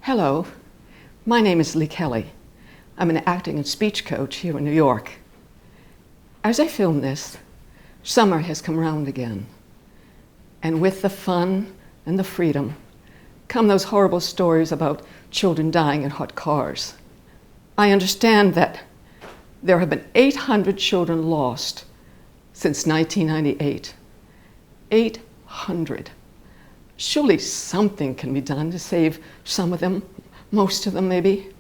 Hello, my name is Lee Kelly. I'm an acting and speech coach here in New York. As I film this, summer has come round again. And with the fun and the freedom come those horrible stories about children dying in hot cars. I understand that there have been 800 children lost since 1998. 800. Surely something can be done to save some of them, most of them maybe.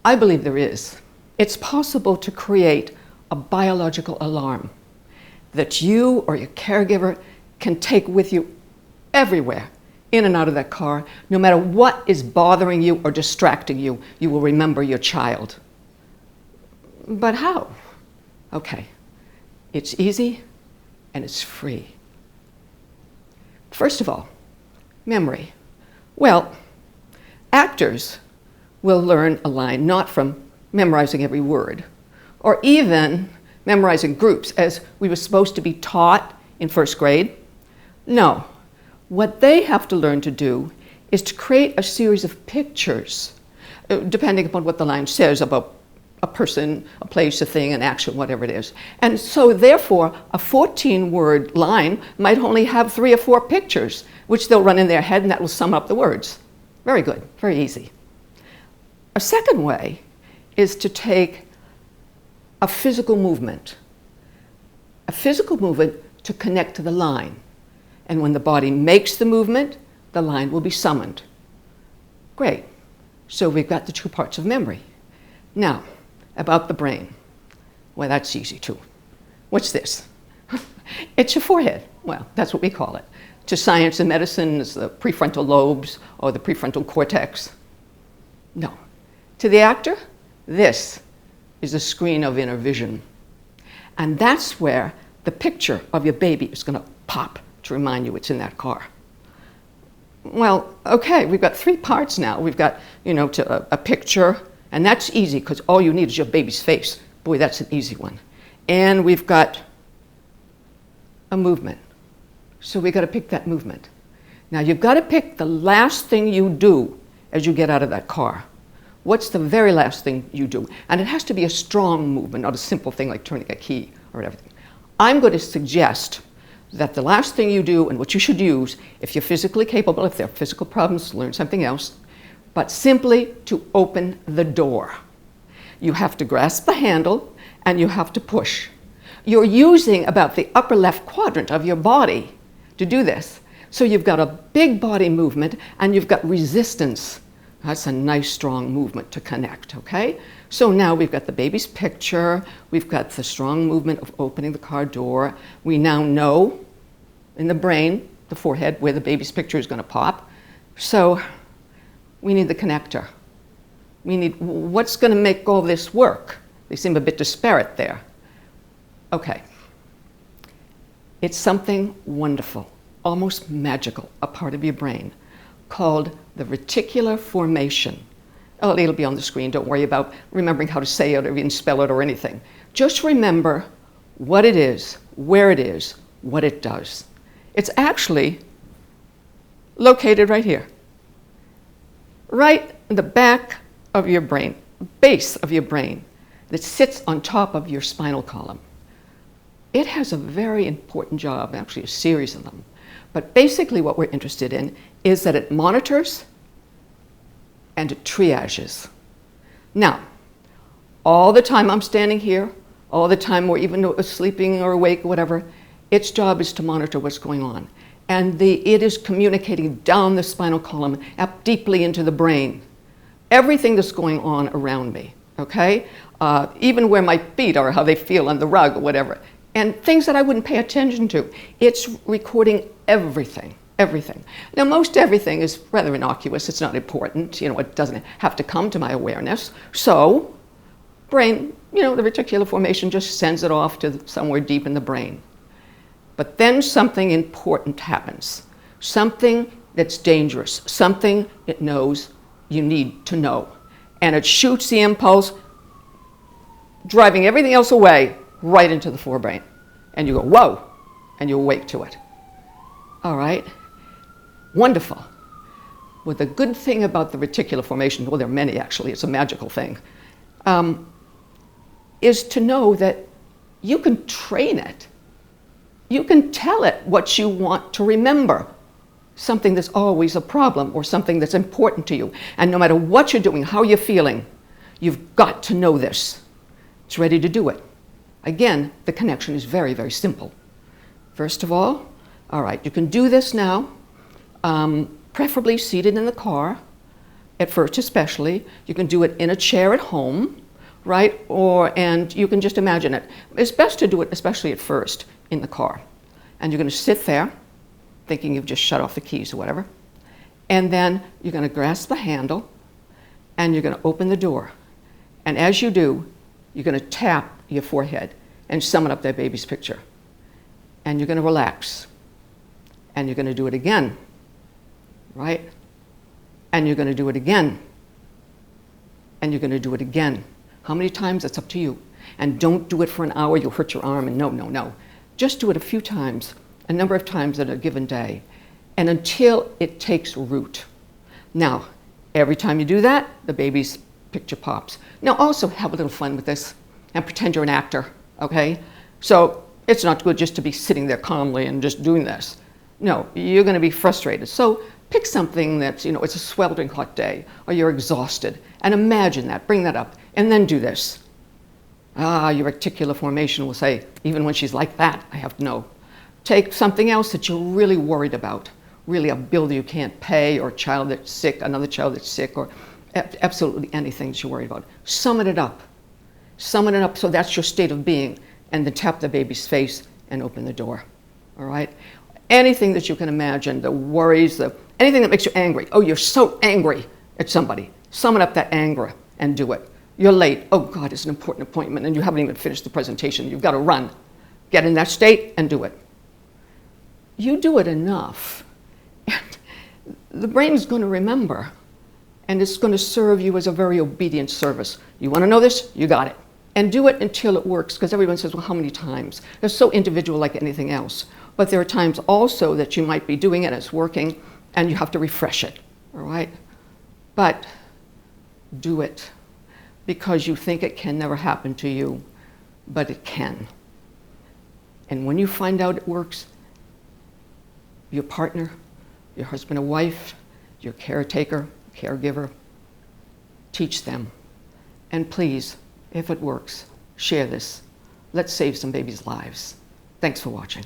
I believe there is. It's possible to create a biological alarm that you or your caregiver can take with you everywhere, in and out of that car. No matter what is bothering you or distracting you, you will remember your child. But how? Okay, it's easy and it's free. First of all, memory. Well, actors will learn a line not from memorizing every word, or even memorizing groups as we were supposed to be taught in first grade. No, what they have to learn to do is to create a series of pictures, depending upon what the line says about a person, a place, a thing, an action, whatever it is. And so therefore, a 14-word line might only have 3 or 4 pictures, which they'll run in their head and that will sum up the words. Very good, very easy. A second way is to take a physical movement to connect to the line. And when the body makes the movement, the line will be summoned. Great, so we've got the 2 parts of memory. Now, about the brain. Well, that's easy too. What's this? It's your forehead. Well, that's what we call it. To science and medicine, it's the prefrontal lobes or the prefrontal cortex. No. To the actor, this is the screen of inner vision. And that's where the picture of your baby is going to pop to remind you it's in that car. Well, okay, we've got 3 parts now. We've got, a picture. And that's easy because all you need is your baby's face. Boy, that's an easy one. And we've got a movement. So we've got to pick that movement. Now you've got to pick the last thing you do as you get out of that car. What's the very last thing you do? And it has to be a strong movement, not a simple thing like turning a key or everything. I'm going to suggest that the last thing you do and what you should use, if you're physically capable, if there are physical problems, learn something else, but simply to open the door. You have to grasp the handle and you have to push. You're using about the upper left quadrant of your body to do this. So you've got a big body movement and you've got resistance. That's a nice strong movement to connect, okay? So now we've got the baby's picture, we've got the strong movement of opening the car door. We now know in the brain, the forehead, where the baby's picture is going to pop. So we need the connector. We need what's going to make all this work. They seem a bit disparate there. Okay. It's something wonderful, almost magical, a part of your brain called the reticular formation. Oh, it'll be on the screen. Don't worry about remembering how to say it or even spell it or anything. Just remember what it is, where it is, what it does. It's actually located right here. Right in the back of your brain, base of your brain, that sits on top of your spinal column. It has a very important job, actually a series of them. But basically what we're interested in is that it monitors and it triages. Now, all the time I'm standing here, all the time we're even sleeping or awake or whatever, its job is to monitor what's going on. And it is communicating down the spinal column, up deeply into the brain. Everything that's going on around me, okay? Even where my feet are, how they feel on the rug or whatever. And things that I wouldn't pay attention to. It's recording everything, everything. Now, most everything is rather innocuous. It's not important. It doesn't have to come to my awareness. So, brain, the reticular formation just sends it off to somewhere deep in the brain. But then something important happens, something that's dangerous, something it knows you need to know. And it shoots the impulse, driving everything else away, right into the forebrain. And you go, whoa, and you awake to it. All right, wonderful. Well, the good thing about the reticular formation, well, there are many actually, it's a magical thing, is to know that you can train it. You can tell it what you want to remember, something that's always a problem or something that's important to you. And no matter what you're doing, how you're feeling, you've got to know this. It's ready to do it. Again, the connection is very, very simple. First of all right, you can do this now, preferably seated in the car, at first especially. You can do it in a chair at home, right? And you can just imagine it. It's best to do it, especially at first, in the car. And you're going to sit there, thinking you've just shut off the keys or whatever. And then you're going to grasp the handle, and you're going to open the door. And as you do, you're going to tap your forehead and summon up that baby's picture. And you're going to relax. And you're going to do it again, right? And you're going to do it again. And you're going to do it again. How many times? That's up to you. And don't do it for an hour, you'll hurt your arm, and no. Just do it a few times, a number of times in a given day, and until it takes root. Now, every time you do that, the baby's picture pops. Now, also have a little fun with this and pretend you're an actor, okay? So it's not good just to be sitting there calmly and just doing this. No, you're going to be frustrated. So pick something that's, it's a sweltering hot day, or you're exhausted, and imagine that, bring that up, and then do this. Your reticular formation will say, even when she's like that, I have to know. Take something else that you're really worried about, really a bill that you can't pay, or a child that's sick, another child that's sick, or absolutely anything that you're worried about. Summon it up. Summon it up so that's your state of being, and then tap the baby's face and open the door, all right? Anything that you can imagine, the worries, anything that makes you angry. Oh, you're so angry at somebody. Summon up that anger and do it. You're late. Oh, God, it's an important appointment, and you haven't even finished the presentation. You've got to run. Get in that state and do it. You do it enough, and the brain is going to remember, and it's going to serve you as a very obedient service. You want to know this? You got it. And do it until it works, because everyone says, well, how many times? It's so individual like anything else. But there are times also that you might be doing it, it's working, and you have to refresh it, all right? But do it, because you think it can never happen to you, but it can. And when you find out it works, your partner, your husband or wife, your caretaker, caregiver, teach them. And please, if it works, share this. Let's save some babies' lives. Thanks for watching.